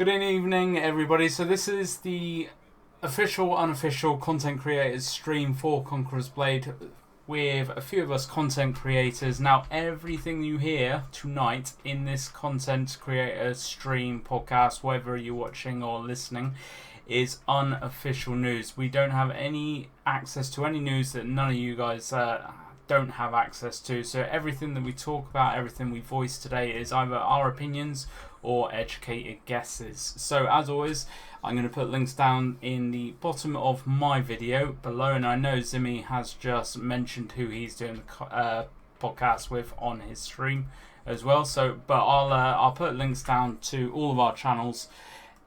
Good evening, everybody. So this is the official, unofficial content creators stream for Conquerors Blade with a few of us content creators. Now, everything you hear tonight in this content creator stream podcast, whether you're watching or listening, is unofficial news. We don't have any access to any news that none of you guys don't have access to. So everything that we talk about, everything we voice today is either our opinions or educated guesses. So as always, I'm going to put links down in the bottom of my video below, and I know Zimmy has just mentioned who he's doing the podcast with on his stream as well. So, but I'll put links down to all of our channels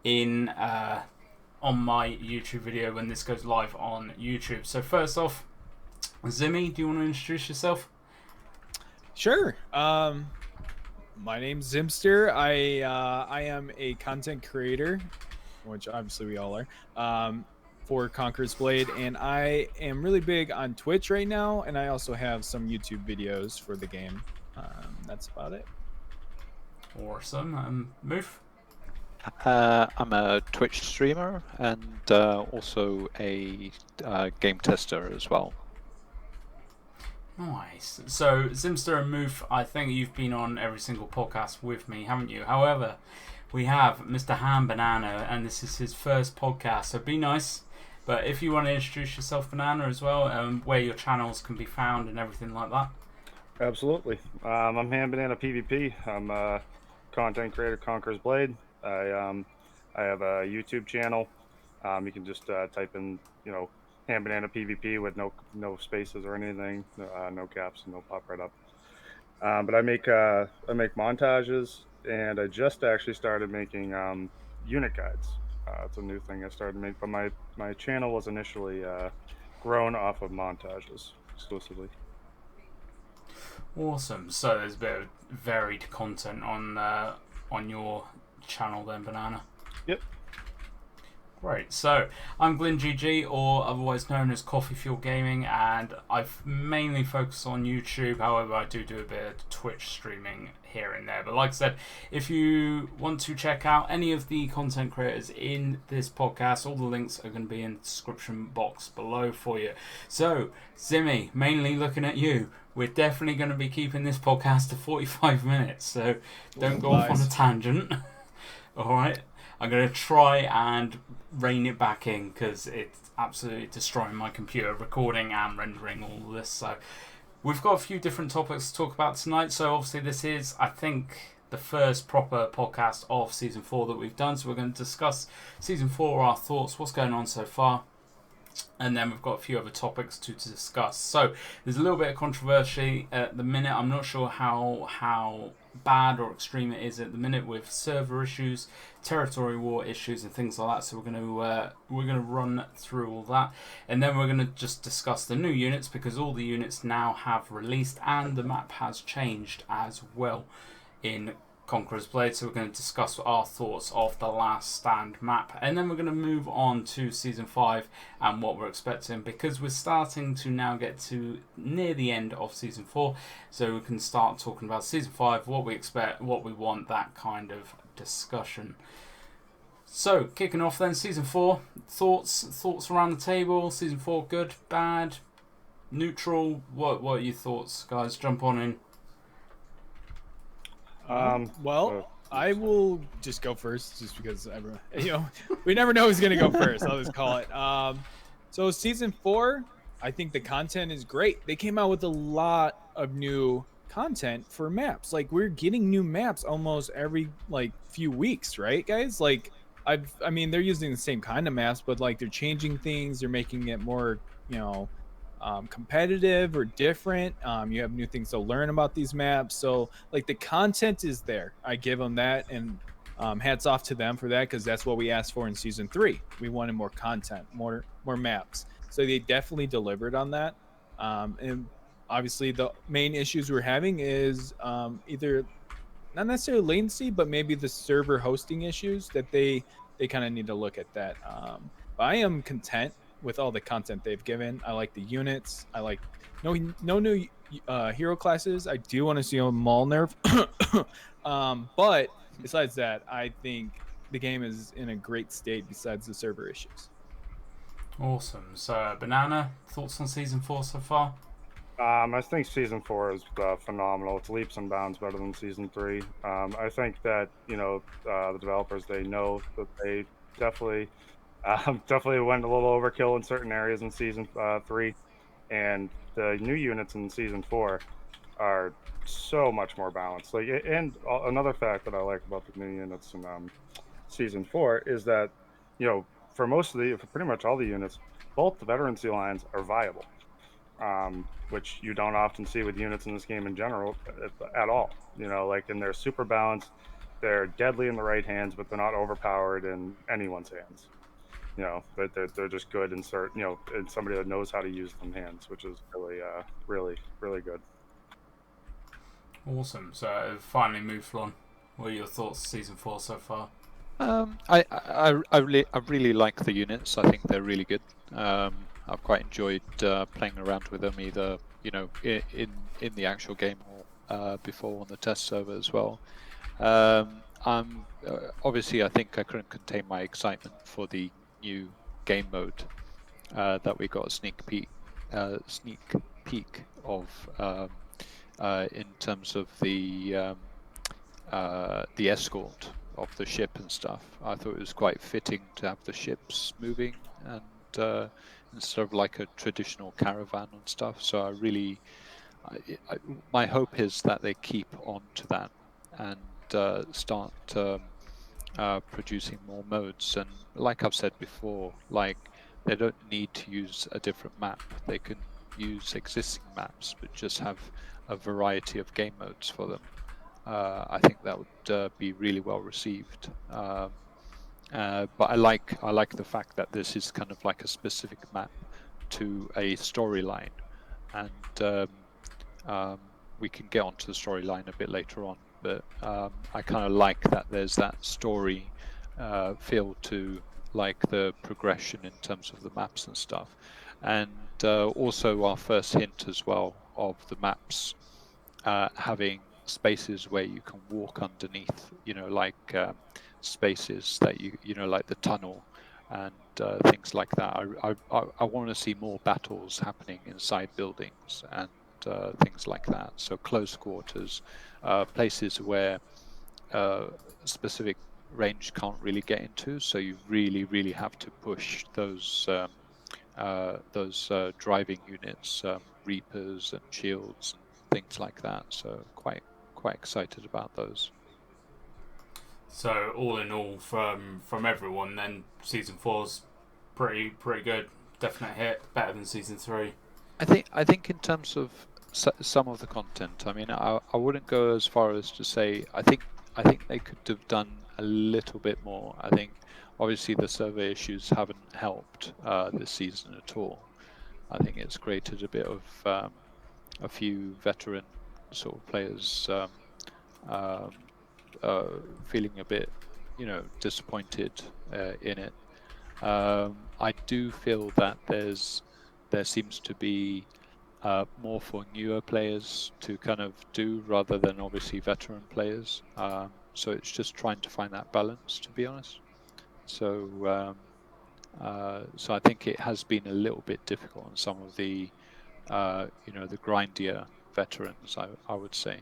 in on my YouTube video when this goes live on YouTube. So first off, Zimmy, do you want to introduce yourself? Sure. My name's Zimster. I am a content creator, which obviously we all are, for Conquerors Blade, and I am really big on Twitch right now, and I also have some YouTube videos for the game. That's about it. Awesome. Moof? I'm a Twitch streamer and also a game tester as well. Nice. So, Zimster and Moof, I think you've been on every single podcast with me, haven't you? However, we have Mr. Banana, and this is his first podcast, so be nice. But if you want to introduce yourself, Banana, as well, where your channels can be found and everything like that. Absolutely. I'm HandbanananPVP. I'm a content creator, Conquerors Blade. I have a YouTube channel. You can just type in, HandbanananPVP with no spaces or anything, no caps, and no pop right up. But I make montages, and I just actually started making unit guides. It's a new thing I started making, but my channel was initially grown off of montages exclusively. Awesome. So there's a bit of varied content on your channel then, Banana. Yep. Great. So I'm GlenGG, or otherwise known as Coffee Fuel Gaming, and I've mainly focused on YouTube. However, I do a bit of Twitch streaming here and there. But like I said, if you want to check out any of the content creators in this podcast, all the links are going to be in the description box below for you. So, Zimmy, mainly looking at you. We're definitely going to be keeping this podcast to 45 minutes, so don't go off on a tangent. Alright? I'm going to try and rein it back in because it's absolutely destroying my computer, recording and rendering all this. So we've got a few different topics to talk about tonight. So obviously this is, I think, the first proper podcast of Season 4 that we've done. So we're going to discuss Season 4, our thoughts, what's going on so far. And then we've got a few other topics to discuss. So there's a little bit of controversy at the minute. I'm not sure how bad or extreme it is at the minute with server issues, territory war issues, and things like that. So we're gonna run through all that, and then we're gonna just discuss the new units because all the units now have released and the map has changed as well in Conquerors Blade. So we're going to discuss our thoughts of the Last Stand map, and then we're going to move on to Season 5 and what we're expecting, because we're starting to now get to near the end of Season 4, so we can start talking about Season 5, what we expect, what we want, that kind of discussion. So kicking off then, Season 4, thoughts around the table. Season 4, good, bad, neutral? What are your thoughts, guys? Jump on in. I will just go first, just because everyone, we never know who's gonna go first. I'll just call it. So Season 4, I think the content is great. They came out with a lot of new content for maps. Like, we're getting new maps almost every few weeks, right, guys? Like, I mean, they're using the same kind of maps, but they're changing things. They're making it more, competitive or different. You have new things to learn about these maps, so the content is there. I give them that, and hats off to them for that, because that's what we asked for in Season 3. We wanted more content, more maps, so they definitely delivered on that. And obviously the main issues we're having is either not necessarily latency, but maybe the server hosting issues that they kind of need to look at that. But I am content with all the content they've given. I like the units. I like no new hero classes. I do want to see a Maul nerf. But besides that, I think the game is in a great state besides the server issues. Awesome. So, Banana, thoughts on Season 4 so far? I think season 4 is phenomenal. It's leaps and bounds better than season 3. I think that the developers, they know that they definitely definitely went a little overkill in certain areas in season 3, and the new units in season 4 are so much more balanced. And another fact that I like about the new units in season 4 is that for for pretty much all the units, both the veterancy lines are viable, which you don't often see with units in this game in general at all. And they're super balanced. They're deadly in the right hands, but they're not overpowered in anyone's hands. But they're just good in in somebody that knows how to use them hands, which is really really good. Awesome. So, finally, Mouflon. What are your thoughts on Season 4 so far? I really like the units. I think they're really good. I've quite enjoyed playing around with them, either in the actual game or before on the test server as well. Obviously, I think I couldn't contain my excitement for the new game mode that we got a sneak peek of in terms of the escort of the ship and stuff. I thought it was quite fitting to have the ships moving and instead of like a traditional caravan and stuff. So my hope is that they keep on to that and start producing more modes. And like I've said before, like they don't need to use a different map. They can use existing maps, but just have a variety of game modes for them. I think that would be really well received. But I like the fact that this is kind of like a specific map to a storyline, and we can get onto the storyline a bit later on. But I kind of like that there's that story feel to like the progression in terms of the maps and stuff, and also our first hint as well of the maps having spaces where you can walk underneath, like spaces that like the tunnel and things like that. I want to see more battles happening inside buildings and things like that. So close quarters, places where specific range can't really get into. So you really have to push those driving units, reapers and shields and things like that. So quite excited about those. So, all in all, from everyone, then Season 4's pretty good. Definite hit. Better than Season 3. I think in terms of some of the content, I mean, I wouldn't go as far as to say I think they could have done a little bit more. I think obviously the survey issues haven't helped this season at all. I think it's created a bit of a few veteran sort of players feeling a bit, disappointed in it. I do feel that there seems to be more for newer players to kind of do rather than obviously veteran players. So it's just trying to find that balance, to be honest. So so I think it has been a little bit difficult on some of the the grindier veterans, I would say.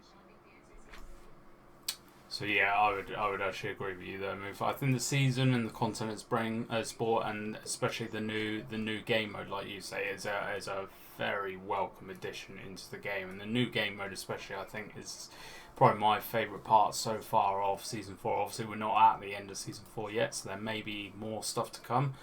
So yeah, I would actually agree with you there, Move. I think the season and the content it's bringing sport, and especially the new game mode, like you say, is a very welcome addition into the game. And the new game mode, especially, I think is probably my favourite part so far of Season 4. Obviously, we're not at the end of Season 4 yet, so there may be more stuff to come.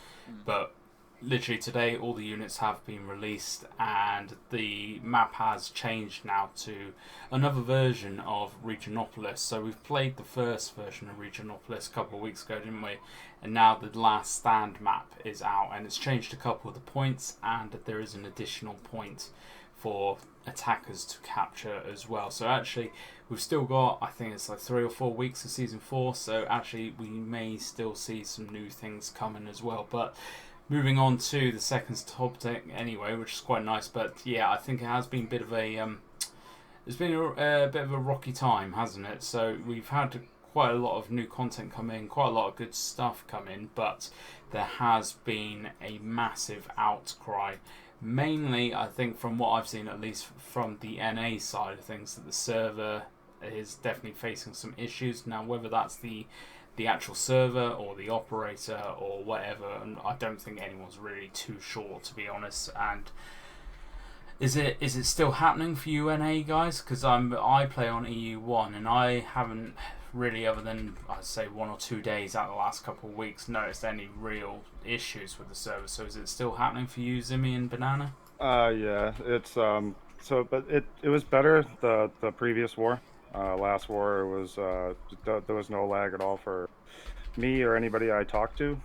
But literally today, all the units have been released, and the map has changed now to another version of Regionopolis. So we've played the first version of Regionopolis a couple of weeks ago, didn't we? And now the Last Stand map is out, and it's changed a couple of the points, and there is an additional point for attackers to capture as well. So actually, we've still got, I think it's like 3 or 4 weeks of Season 4, so actually we may still see some new things coming as well. But moving on to the second topic anyway, which is quite nice, but yeah, I think it has been a bit of a it's been a bit of a rocky time, hasn't it? So we've had quite a lot of new content come in, quite a lot of good stuff come in, but there has been a massive outcry. Mainly, I think, from what I've seen, at least from the NA side of things, that the server is definitely facing some issues. Now, whether that's the actual server or the operator or whatever, and I don't think anyone's really too sure, to be honest. And is it still happening for you NA guys? Because I play on EU1 and I haven't really, other than I'd say 1 or 2 days out of the last couple of weeks, noticed any real issues with the server. So is it still happening for you, Zimmy and Banana? Yeah, it's so, but it was better the previous war. Last war, it was there was no lag at all for me or anybody I talked to.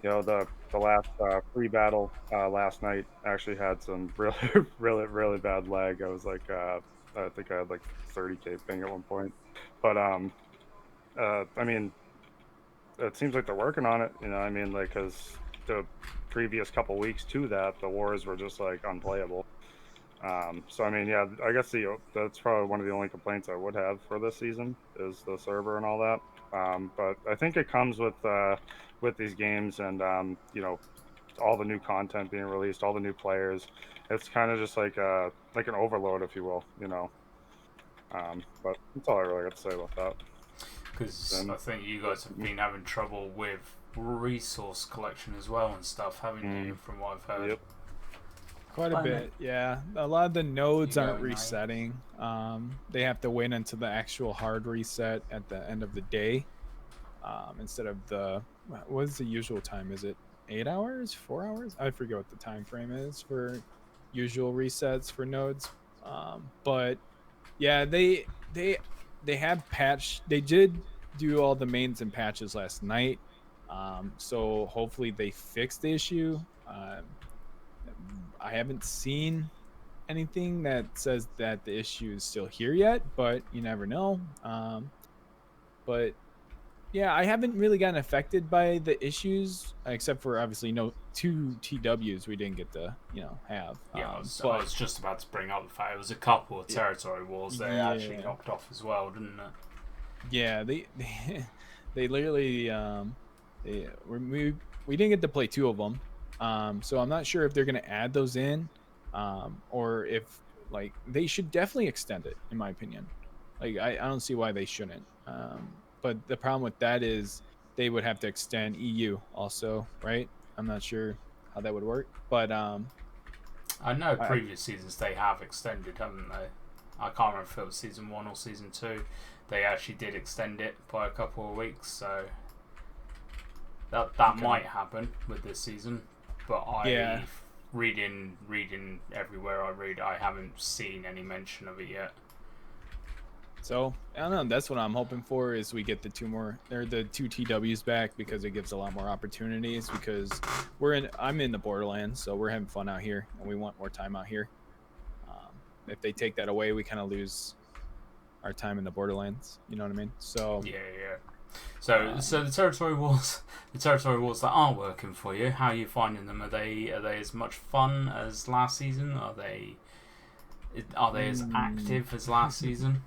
The last free battle last night actually had some really really bad lag. I was like I think I had like 30K ping at one point, but I mean, it seems like they're working on it. I mean, like, because the previous couple weeks to that, the wars were just like unplayable. So I mean, yeah, I guess that's probably one of the only complaints I would have for this season is the server and all that. But I think it comes with these games and all the new content being released, all the new players. It's kind of just like an overload, if you will. But that's all I really got to say about that. Because I think you guys have been having trouble with resource collection as well and stuff, haven't you? From what I've heard. Yep. Quite a bit, yeah. A lot of the nodes aren't resetting. They have to wait until the actual hard reset at the end of the day, instead of what is the usual time? Is it 8 hours, 4 hours? I forget what the time frame is for usual resets for nodes. But yeah, they have patched. They did do all the mains and patches last night, so hopefully they fixed the issue. I haven't seen anything that says that the issue is still here yet, but you never know. But yeah, I haven't really gotten affected by the issues, except for obviously 2 TWs we didn't get to have. Yeah, I was just about to bring up the fact it was a couple of territory wars they actually knocked off as well, didn't it? Yeah, they literally we didn't get to play 2 of them. So I'm not sure if they're going to add those in, or if they should definitely extend it, in my opinion. I don't see why they shouldn't. But the problem with that is they would have to extend EU also, right? I'm not sure how that would work, but I know previous seasons they have extended, haven't they? I can't remember if it was season 1 or season 2. They actually did extend it by a couple of weeks, so that might happen with this season. But reading everywhere I read, I haven't seen any mention of it yet. So I don't know. That's what I'm hoping for is we get the 2 TWs back, because it gives a lot more opportunities. Because I'm in the Borderlands, so we're having fun out here, and we want more time out here. If they take that away, we kind of lose our time in the Borderlands. You know what I mean? So yeah. So the territory wars that are working for you, how are you finding them? Are they as much fun as last season? Are they as active as last season?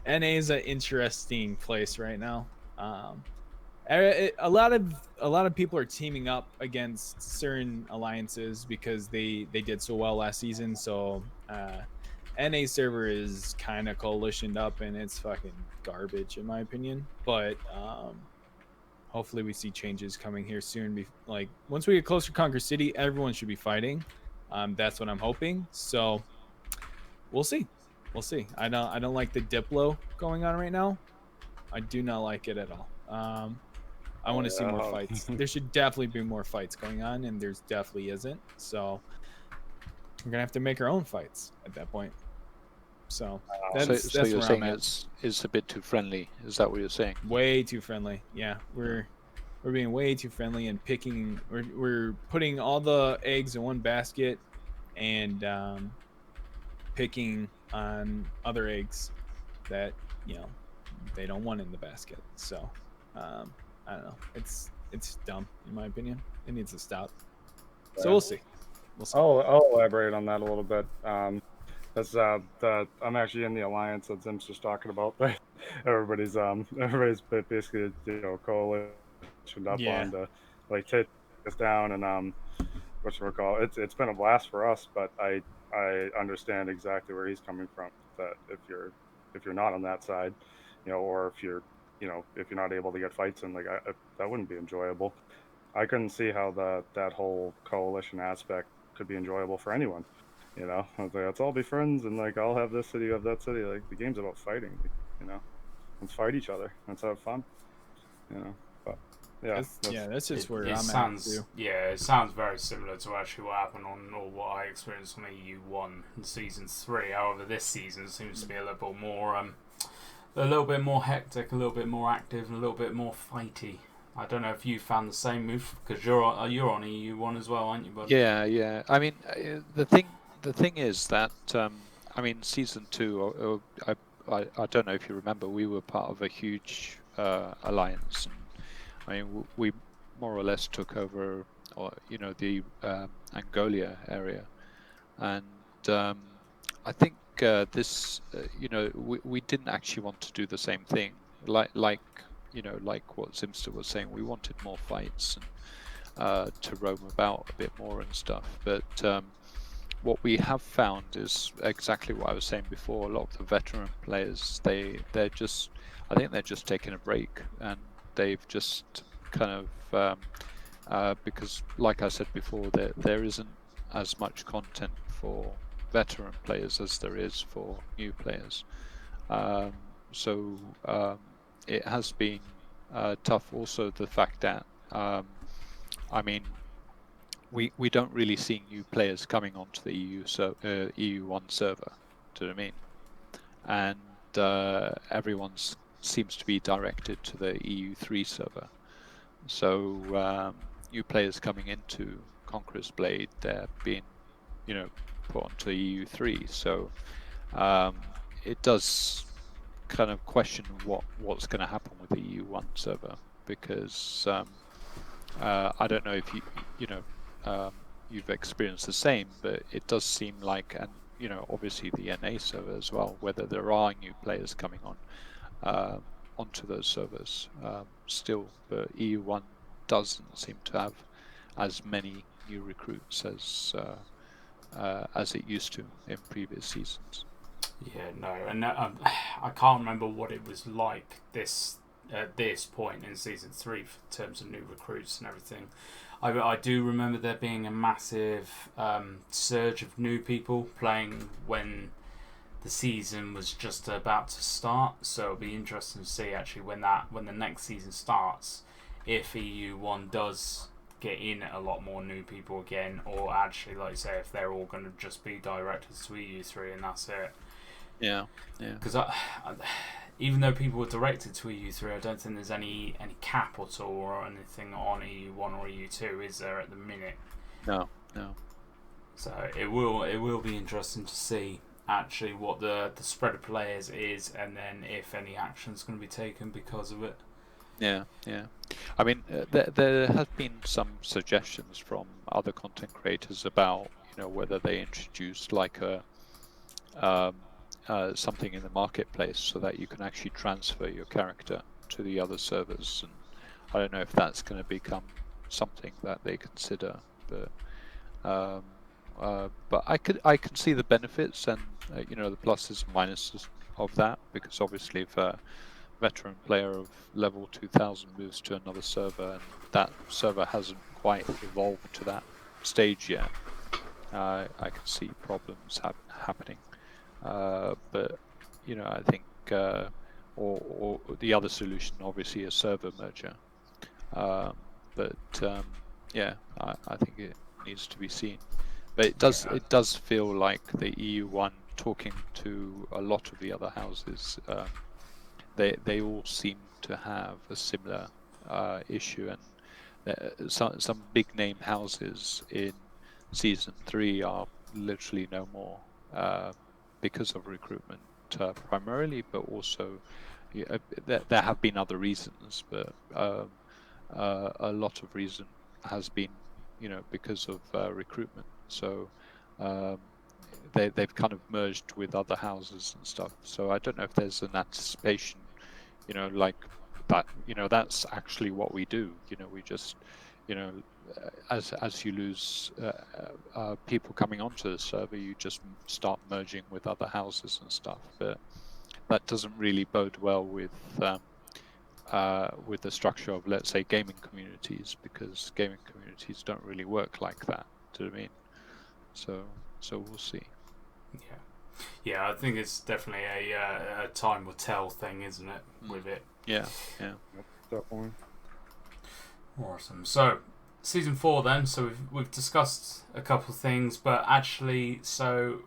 NA is an interesting place right now. A lot of people are teaming up against certain alliances because they did so well last season. So NA server is kind of coalitioned up, and it's fucking garbage in my opinion. But hopefully we see changes coming here soon. Once we get closer to Conquer City, everyone should be fighting. That's what I'm hoping. So we'll see. I don't like the Diplo going on right now. I do not like it at all. I want to see more fights. There should definitely be more fights going on, and there's definitely isn't. So we're gonna have to make our own fights at that point. So that's you're where saying I'm at. it's a bit too friendly. Is that what you're saying? Way too friendly. Yeah, we're being way too friendly and picking. We're putting all the eggs in one basket, and picking on other eggs that they don't want in the basket. So I don't know. It's dumb in my opinion. It needs to stop. So we'll see. I'll elaborate on that a little bit. That's I'm actually in the alliance that Zimster's talking about. Everybody's basically coalitioned up Yeah. on to like take us down and whatchamacallit. It's been a blast for us, but I understand exactly where he's coming from. That if you're not on that side, or if you're not able to get fights in, like that wouldn't be enjoyable. I couldn't see how that whole coalition aspect could be enjoyable for anyone. I was like, let's all be friends, and like I'll have this city, you have that city. Like the game's about fighting. You know, let's fight each other. Let's have fun. But yeah, that's That's just where It I'm at sounds too. it sounds very similar to actually what happened on, or what I experienced on EU1 in season 3. However, this season seems to be a little bit more hectic, a little bit more active, and a little bit more fighty. I don't know if you found the same move, because you're on EU1 as well, aren't you, bud? Yeah, yeah. I mean, the thing is that I mean, season 2. I don't know if you remember, we were part of a huge alliance, and I mean, we more or less took over, or the Angolia area, and I think this, we didn't actually want to do the same thing, like what Zimster was saying. We wanted more fights and to roam about a bit more and stuff. But what we have found is exactly what I was saying before. A lot of the veteran players, I think they're just taking a break, and they've just kind of because, like I said before, there isn't as much content for veteran players as there is for new players. So it has been tough. Also, the fact that I mean, we don't really see new players coming onto the EU1 server. Do you know what I mean? And everyone seems to be directed to the EU3 server. So new players coming into Conquerors Blade, they're being, put onto EU3. So it does kind of question what's going to happen with the EU1 server, because I don't know if you've experienced the same, but it does seem like, and obviously the NA server as well, whether there are new players coming onto those servers still, but EU1 doesn't seem to have as many new recruits as it used to in previous seasons. Yeah, no, and I can't remember what it was like at this point in season 3 in terms of new recruits and everything. I do remember there being a massive surge of new people playing when the season was just about to start. So it'll be interesting to see actually when the next season starts, if EU1 does get in a lot more new people again, or actually, like you say, if they're all going to just be directed to EU3 and that's it. Yeah. Because even though people were directed to EU3, I don't think there's any cap at all or anything on EU1 or EU2, is there, at the minute? No. So it will be interesting to see actually what the spread of players is, and then if any action is going to be taken because of it. Yeah. I mean, there have been some suggestions from other content creators about whether they introduced like a something in the marketplace so that you can actually transfer your character to the other servers, and I don't know if that's going to become something that they consider, but I can see the benefits and the pluses and minuses of that, because obviously if a veteran player of level 2000 moves to another server and that server hasn't quite evolved to that stage yet, I can see problems happening. But I think or the other solution obviously is server merger. Yeah, I think it needs to be seen. But it does feel like the EU1, talking to a lot of the other houses, they all seem to have a similar issue, and some big name houses in season 3 are literally no more because of recruitment primarily, but also there have been other reasons, but a lot of reason has been because of recruitment. So they've kind of merged with other houses and stuff. So I don't know if there's an anticipation, like that. That's actually what we do. We just, as you lose people coming onto the server, you just start merging with other houses and stuff. But that doesn't really bode well with the structure of, let's say, gaming communities, because gaming communities don't really work like that. Do you know what I mean? So we'll see. Yeah, I think it's definitely a time will tell thing, isn't it? With it. Yeah. Definitely. Awesome. So, season 4 then. So we've discussed a couple of things, but actually, so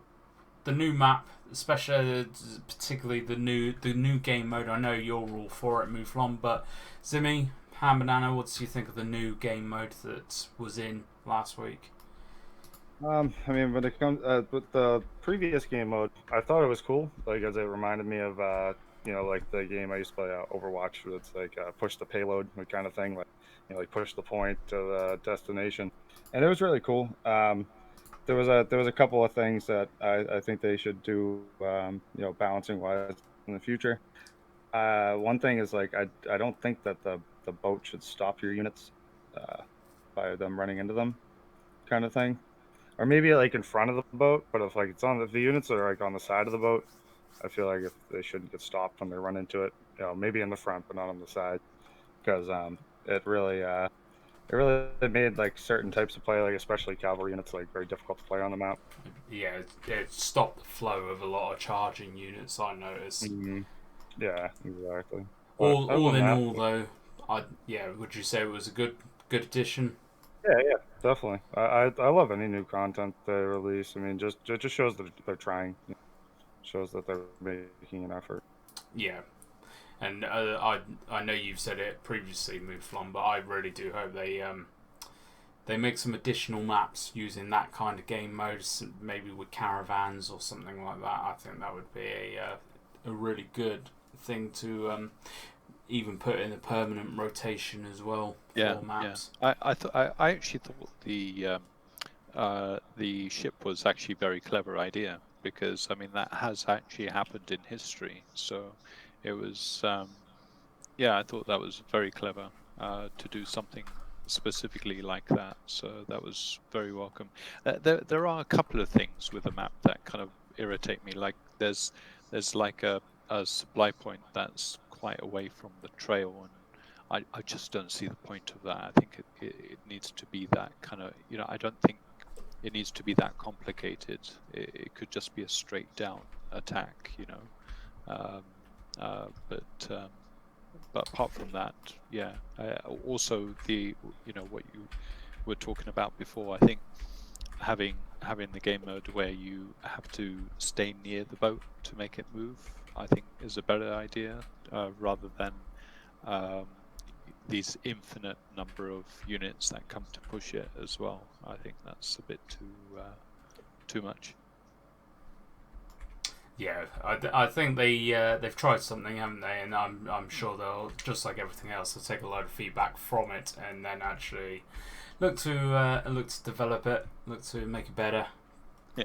the new map, especially particularly the new game mode. I know you're all for it, Mouflon, but Zimmy, HandbanananPVP, what do you think of the new game mode that was in last week? I mean, when it comes with the previous game mode, I thought it was cool. Like, as it reminded me of like the game I used to play, Overwatch. It's like push the payload kind of thing, like like push the point to the destination, and it was really cool. There was a couple of things that I think they should do, balancing wise in the future. One thing is, like, I don't think that the boat should stop your units by them running into them, kind of thing. Or maybe like in front of the boat, but if like if the units are like on the side of the boat, I feel like if they shouldn't get stopped when they run into it. Maybe in the front, but not on the side, because it really made like certain types of play, like especially cavalry units, like very difficult to play on the map. Yeah, it stopped the flow of a lot of charging units, I noticed. Mm-hmm. Yeah, exactly. But All in that, all, though, would you say it was a good addition? yeah, definitely. I love any new content they release. I mean, it just shows that they're trying. Shows that they're making an effort. Yeah, and I know you've said it previously, Mouflon, but I really do hope they make some additional maps using that kind of game mode, maybe with caravans or something like that. I think that would be a really good thing to even put in a permanent rotation as well for maps. Yeah. I actually thought the ship was actually a very clever idea, because I mean that has actually happened in history. So it was I thought that was very clever to do something specifically like that. So that was very welcome. There are a couple of things with the map that kind of irritate me. Like there's like a supply point that's quite away from the trail, and I just don't see the point of that. I think it needs to be that kind of, I don't think it needs to be that complicated. It could just be a straight down attack, but apart from that, yeah. Also, what you were talking about before, I think having the game mode where you have to stay near the boat to make it move, I think is a better idea, rather than these infinite number of units that come to push it as well. I think that's a bit too much. Yeah, I think they've tried something, haven't they? And I'm sure they'll, just like everything else, they'll take a lot of feedback from it and then actually look to develop it, look to make it better. Yeah.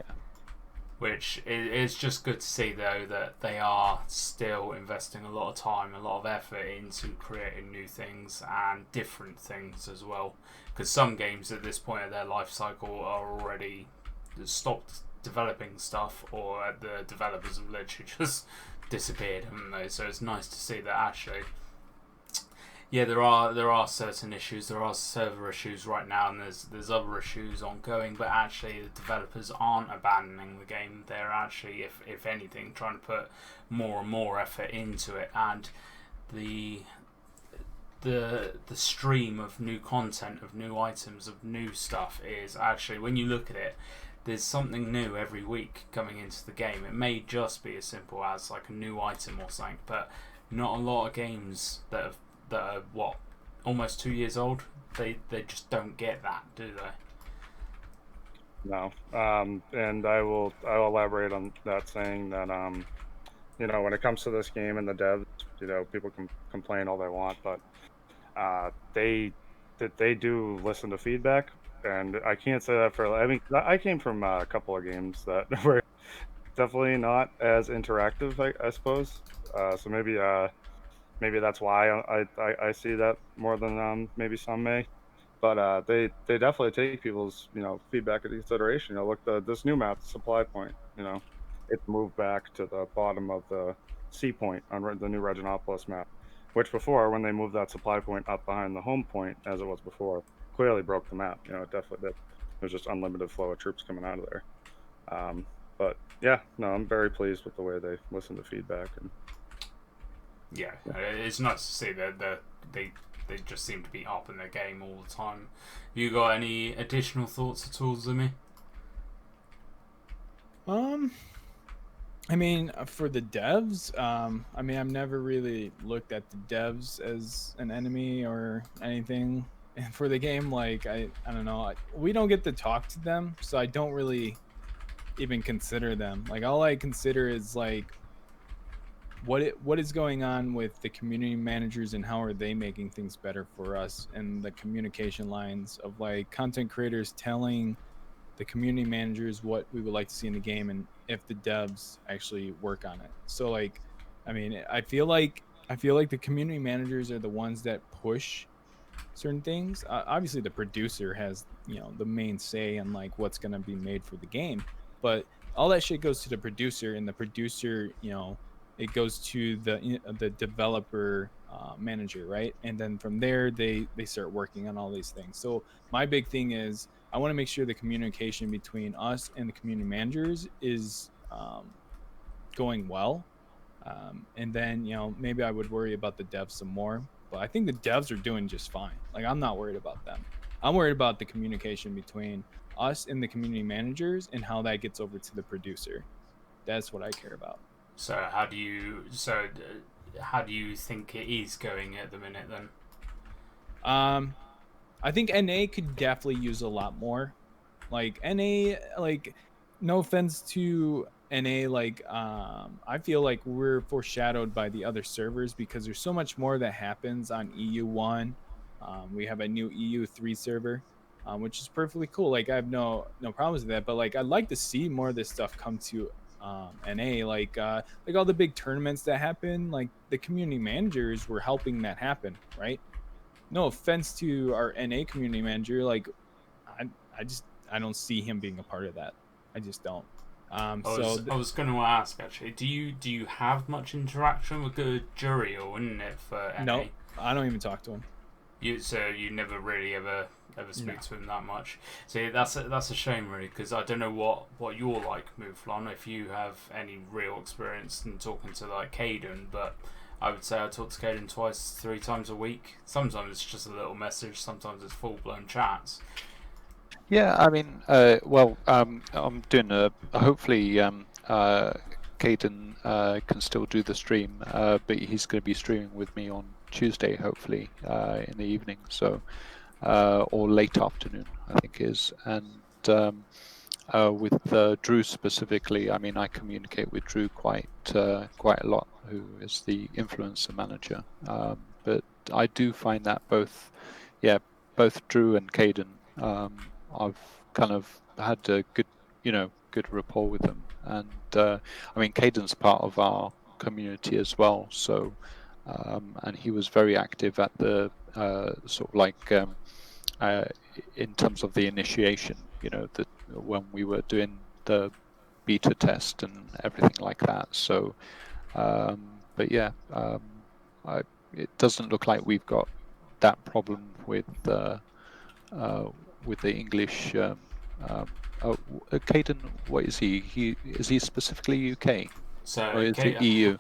Which is just good to see, though, that they are still investing a lot of time, a lot of effort into creating new things and different things as well. Because some games at this point of their life cycle are already stopped developing stuff, or the developers have literally just disappeared, haven't they? So it's nice to see that actually, yeah, there are certain issues. There are server issues right now, and there's other issues ongoing. But actually, the developers aren't abandoning the game. They're actually, if anything, trying to put more and more effort into it. And the stream of new content, of new items, of new stuff is actually, when you look at it, there's something new every week coming into the game. It may just be as simple as like a new item or something, but not a lot of games that are what, almost 2 years old, they just don't get that, do they? No. And I'll elaborate on that, saying that when it comes to this game and the devs, people can complain all they want, but they do listen to feedback, and I can't say that for. I mean, I came from a couple of games that were definitely not as interactive, I suppose. So maybe that's why I see that more than maybe some may. But they definitely take people's feedback into consideration. Look, this new map, Supply Point, it's moved back to the bottom of the sea point on the new Reginopolis map, which before, when they moved that supply point up behind the home point as it was before, clearly broke the map. It definitely did. There's just unlimited flow of troops coming out of there. But yeah, no, I'm very pleased with the way they listen to feedback. And yeah, it's nice to see that they just seem to be up in their game all the time. You got any additional thoughts at all, Zimmy? I mean, for the devs, I mean, I've never really looked at the devs as an enemy or anything for the game. Like, I don't know. We don't get to talk to them, so I don't really even consider them. Like, all I consider is like what is going on with the community managers and how are they making things better for us, and the communication lines of like content creators telling the community managers what we would like to see in the game, and if the devs actually work on it. So like, I mean, I feel like the community managers are the ones that push certain things. Obviously the producer has, the main say on like what's going to be made for the game, but all that shit goes to the producer, and the producer, it goes to the developer manager, right? And then from there they start working on all these things. So my big thing is I want to make sure the communication between us and the community managers is going well. And then, maybe I would worry about the devs some more, but I think the devs are doing just fine. Like, I'm not worried about them. I'm worried about the communication between us and the community managers and how that gets over to the producer. That's what I care about. So how do you think it is going at the minute then? I think NA could definitely use a lot more. Like NA, like no offense to NA, like I feel like we're foreshadowed by the other servers because there's so much more that happens on EU1. We have a new EU3 server, which is perfectly cool. Like I have no problems with that, but like I'd like to see more of this stuff come to NA, like all the big tournaments that happen. Like the community managers were helping that happen, right? No offense to our NA community manager, like I don't see him being a part of that. I just don't. I was going to ask actually. Do you have much interaction with the jury, or wouldn't it for NA? No, I don't even talk to him. You never really ever speak to him that much. See, that's a shame really, because I don't know what you're like, Mouflon, if you have any real experience in talking to like Caden, but I would say I talk to Caden 2-3 times a week. Sometimes it's just a little message, sometimes it's full blown chats. Yeah, I mean, I'm doing hopefully Caden can still do the stream, but he's going to be streaming with me on Tuesday, hopefully, in the evening, so or late afternoon, I think is. And with Drew specifically, I mean, I communicate with Drew quite a lot, who is the influencer manager. But I do find that both Drew and Caden, I've kind of had a good rapport with them. And I mean, Caden's part of our community as well, so and he was very active at the sort of like in terms of the initiation, that when we were doing the beta test and everything like that. So, but yeah, it doesn't look like we've got that problem with the English. Caden, what is he? Is he specifically UK? So, or is it EU?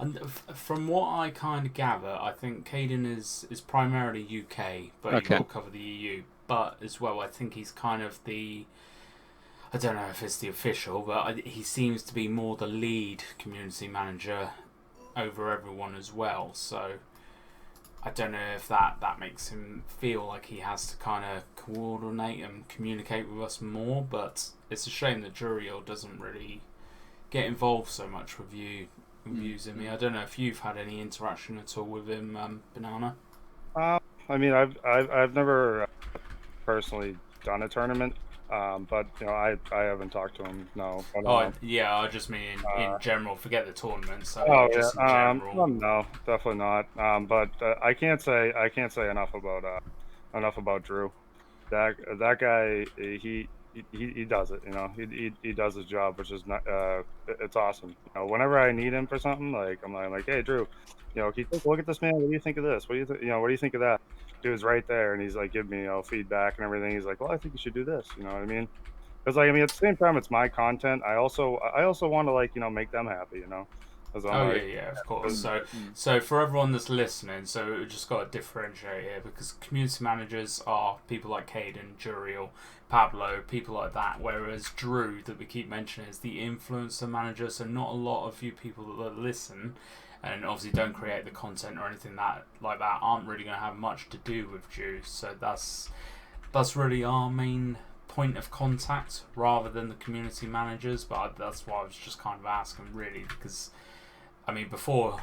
From what I kind of gather, I think Caden is primarily UK, but Okay. he will cover the EU. But as well, I think he's kind of I don't know if it's the official, but he seems to be more the lead community manager over everyone as well. So I don't know if that makes him feel like he has to kind of coordinate and communicate with us more. But it's a shame that Juriel doesn't really get involved so much with you, Zimmy. I don't know if you've had any interaction at all with him, Banana. I mean, I've never personally done a tournament. But I haven't talked to him. No. But, Oh yeah, I just mean in general. Forget the tournament. So oh just in yeah. general. No, definitely not. But I can't say enough about Drew. That guy, he does it. He does his job, which is not. It's awesome. Whenever I need him for something, like I'm like, hey Drew, can you take a look at this, man? What do you think of this? What do you what do you think of that? Dude's right there, and he's like giving me feedback and everything. He's like, well, I think you should do this. You know what I mean? Because like at the same time, it's my content. I also want to make them happy. Because I'm Oh like, yeah, of course. Mm. So for everyone that's listening, so we just got to differentiate here because community managers are people like Caden, Juriel, Pablo, people like that. Whereas Drew, that we keep mentioning, is the influencer manager. So not a lot of you people that listen and obviously don't create the content or anything like that aren't really going to have much to do with Drew. So that's really our main point of contact rather than the community managers. But that's why I was just kind of asking really because. I mean, before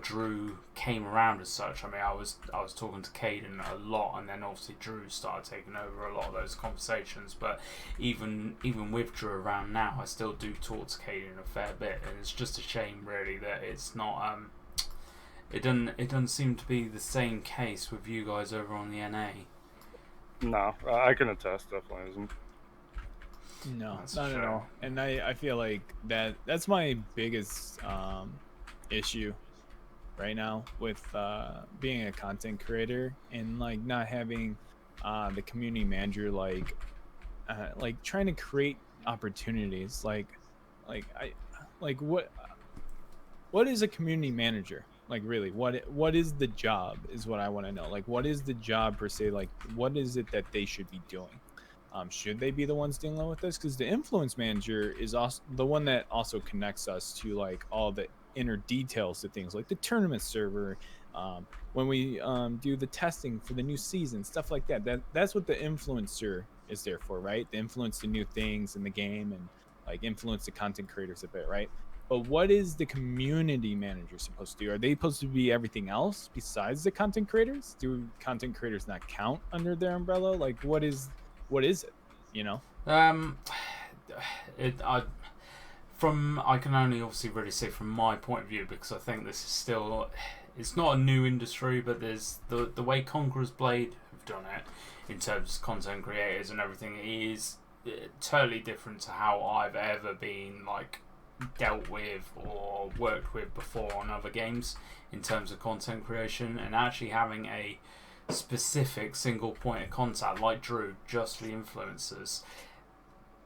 Drew came around as such, I mean, I was talking to Caden a lot, and then obviously Drew started taking over a lot of those conversations. But even with Drew around now, I still do talk to Caden a fair bit, and it's just a shame, really, that it's not. It doesn't seem to be the same case with you guys over on the NA. no, I can attest, definitely isn't. No, That's not at true. all. And I feel like that's my biggest issue right now with being a content creator and like not having the community manager like trying to create opportunities like I like what is a community manager, like really what is the job is what I want to know. Like what is the job per se, like what is it that they should be doing? Should they be the ones dealing with this? Because the influence manager is also the one that also connects us to like all the inner details of things, like the tournament server, when we do the testing for the new season, stuff like that. That's what the influencer is there for, right? To influence the new things in the game and like influence the content creators a bit, right? But what is the community manager supposed to do? Are they supposed to be everything else besides the content creators? Do content creators not count under their umbrella? Like what is it? You know? I can only obviously really say from my point of view because I think this is still, it's not a new industry, but there's the way Conquerors Blade have done it in terms of content creators and everything is totally different to how I've ever been like dealt with or worked with before on other games in terms of content creation, and actually having a specific single point of contact like Drew just for the influencers.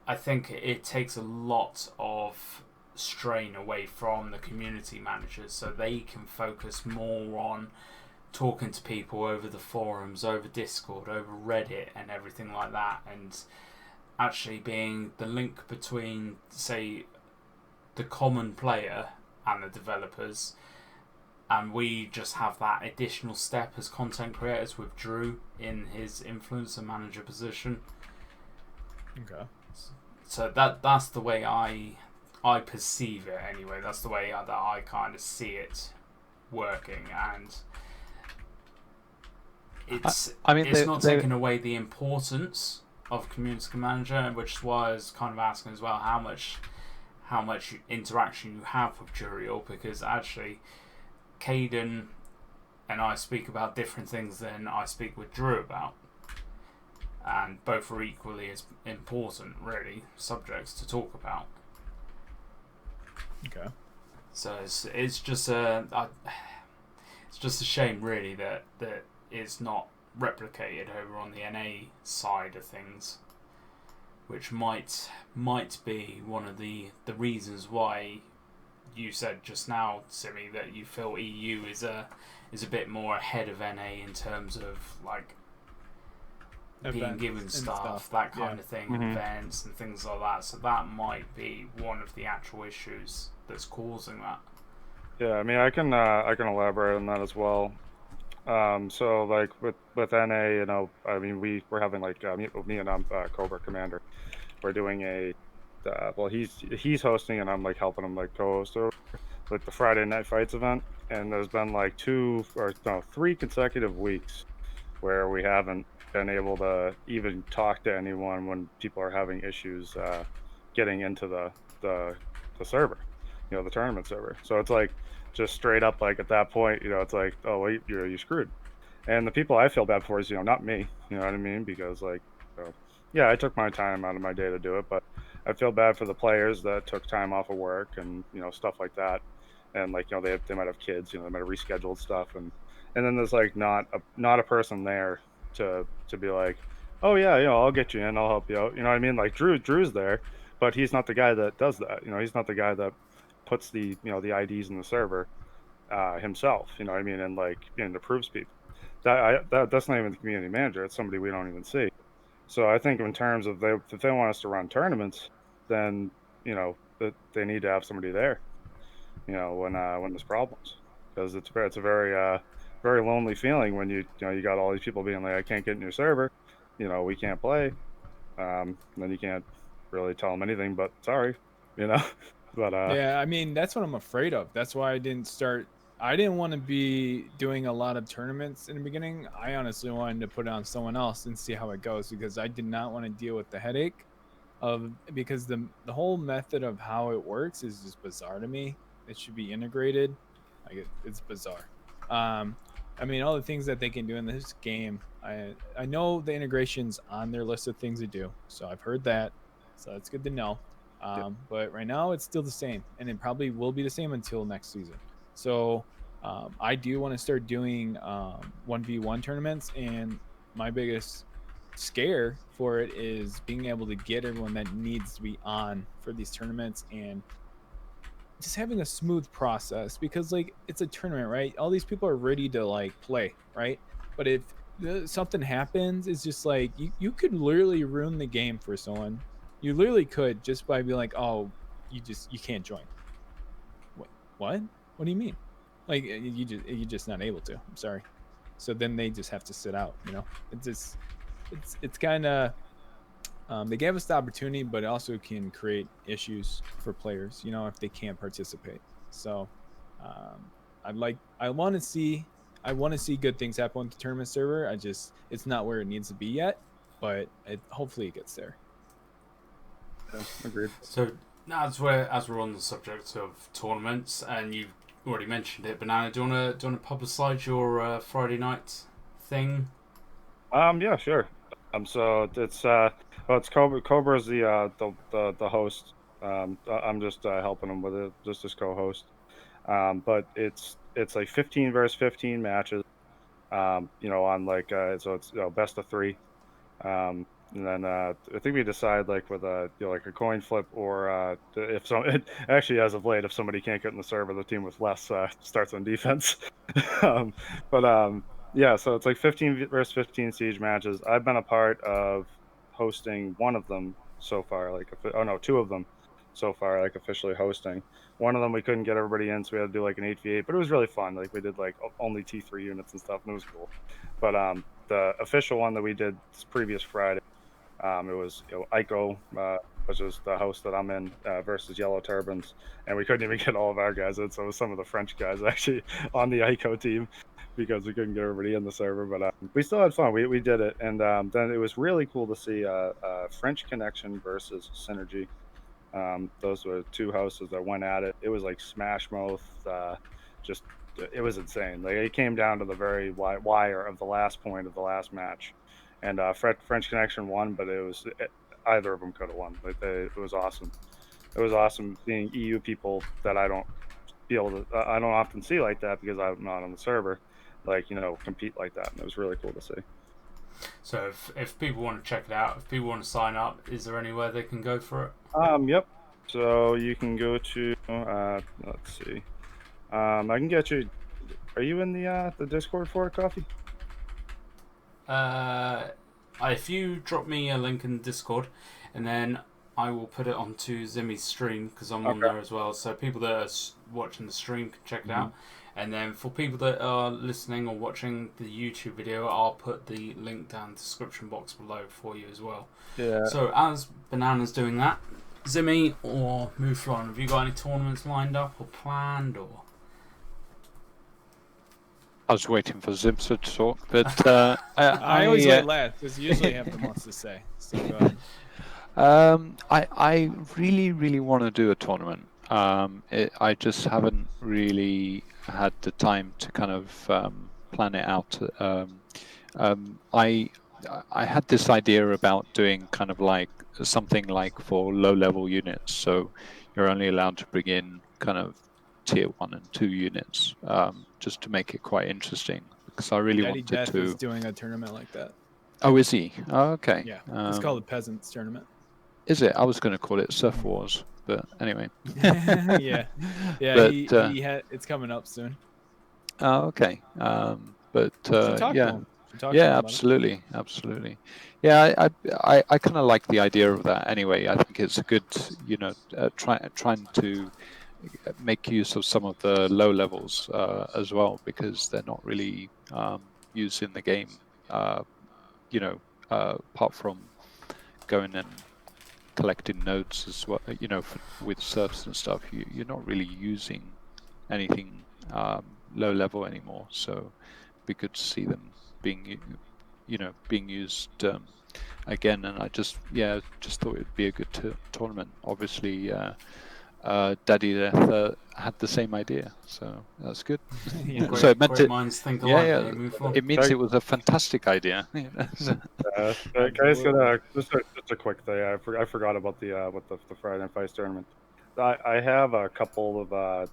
I think it takes a lot of strain away from the community managers so they can focus more on talking to people over the forums, over Discord, over Reddit and everything like that, and actually being the link between, say, the common player and the developers. And we just have that additional step as content creators with Drew in his influencer manager position. Okay. So that's the way I perceive it anyway. That's the way that I kind of see it working, and it's not taking away the importance of community manager, which is why I was kind of asking as well how much interaction you have with Juriel, because actually Caden and I speak about different things than I speak with Drew about, and both are equally as important, really, subjects to talk about. Okay. So it's just a shame, really, that it's not replicated over on the NA side of things, which might be one of the reasons why you said just now, Simi, that you feel EU is a bit more ahead of NA in terms of like being given stuff, that kind of thing, events and things like that. So that might be one of the actual issues that's causing that. Yeah, I mean, I can elaborate on that as well. So like with NA, I mean, we're having like me and Cobra Commander, we're doing a well, he's hosting and I'm like helping him like co-host like the Friday Night Fights event, and there's been like 3 consecutive weeks where we haven't been able to even talk to anyone when people are having issues getting into the server, the tournament server. So it's like just straight up, like at that point, it's like, oh wait, you're screwed. And the people I feel bad for is, not me. You know what I mean? Because like, yeah, I took my time out of my day to do it, but I feel bad for the players that took time off of work and stuff like that. And like, they might have kids, they might have rescheduled stuff, and then there's like not a person there to be like, oh yeah, I'll get you in, I'll help you out. You know what I mean? Like Drew's there, but he's not the guy that does that. He's not the guy that puts the the IDs in the server himself. You know what I mean? And like approves people. That's not even the community manager. It's somebody we don't even see. So I think in terms of if they want us to run tournaments, then that they need to have somebody there. When there's problems, because it's a very lonely feeling when you got all these people being like, I can't get in your server, we can't play. Then you can't really tell them anything but sorry, you know. But Yeah, I mean, that's what I'm afraid of. That's why I didn't start. I didn't want to be doing a lot of tournaments in the beginning. I honestly wanted to put it on someone else and see how it goes, because I did not want to deal with the headache of, because the whole method of how it works is just bizarre to me. It should be integrated. Like it's bizarre. I mean, all the things that they can do in this game. I know the integration's on their list of things to do, so I've heard that. So it's good to know. But right now it's still the same, and it probably will be the same until next season. So I do want to start doing 1v1 tournaments, and my biggest scare for it is being able to get everyone that needs to be on for these tournaments, and just having a smooth process, because like it's a tournament, right? All these people are ready to like play, right? But if something happens, it's just like you could literally ruin the game for someone. You literally could, just by being like, oh, you can't join. What do you mean? Like you're just not able to. I'm sorry. So then they just have to sit out, it's just it's kind of they gave us the opportunity, but it also can create issues for players, if they can't participate. So I want to see good things happen with the tournament server. It's not where it needs to be yet, but hopefully it gets there. Yeah, agreed. So now as we're on the subject of tournaments, and you've already mentioned it, Banana, do you want to publicize your Friday night thing? Yeah, sure. So it's Cobra's the host. I'm just helping him with it, just as co-host. But it's like 15 versus 15 matches. On like so it's best of 3. And then I think we decide like with like a coin flip, or if actually, as of late, if somebody can't get in the server, the team with less starts on defense. um, but yeah, so it's like 15 versus 15 siege matches. I've been a part of hosting one of them so far, like two of them so far, like officially hosting. One of them we couldn't get everybody in, so we had to do like an 8v8, but it was really fun. Like we did like only T3 units and stuff, and it was cool. But the official one that we did this previous Friday, it was Ico, which is the host that I'm in, versus Yellow Turbans, and we couldn't even get all of our guys in, so it was some of the French guys actually on the Ico team, because we couldn't get everybody in the server. But we still had fun. We did it, and then it was really cool to see French Connection versus Synergy. Those were two houses that went at it. It was like smash mouth. Just it was insane. Like it came down to the very wire of the last point of the last match, and French Connection won, but either of them could have won. It was awesome. It was awesome seeing EU people that I don't often see like that, because I'm not on the server, like compete like that, and it was really cool to see. So if people want to check it out, if people want to sign up, is there anywhere they can go for it? Yep. So you can go to let's see. I can get you. Are you in the Discord for it, Coffee? If you drop me a link in Discord, and then I will put it onto Zimmy's stream, because I'm on there as well, so people that are watching the stream can check it out. And then for people that are listening or watching the YouTube video, I'll put the link down in the description box below for you as well. Yeah. So as Banana's doing that, Zimmy or Mouflon, have you got any tournaments lined up or planned, or? I was waiting for Zimster to talk, but I always wait last because you usually have the most to say. So go ahead. I really want to do a tournament. I just haven't really had the time to kind of plan it out. I had this idea about doing kind of like something like for low-level units, so you're only allowed to bring in kind of tier 1 and 2 units, just to make it quite interesting. Because I really Daddy wanted Death to. is doing a tournament like that. Oh, is he? Oh, okay. Yeah, it's called the Peasants Tournament. Is it? I was going to call it Surf Wars, but anyway. yeah. But, he had. It's coming up soon. Oh, okay. But Should talk to yeah, him. Should talk to yeah, him about absolutely. Yeah, I kind of like the idea of that. Anyway, I think it's a good, trying to make use of some of the low levels as well, because they're not really used in the game. Apart from going and collecting nodes as well, with serfs and stuff, you're not really using anything low level anymore. So it'd be good to see them being used again. And I just thought it'd be a good tournament. Obviously, Daddy Death had the same idea, so that's good. So it meant great minds think alike. it means it was a fantastic idea. Guys, just a quick thing. I forgot about the Friday Night Fights tournament. I have a couple of I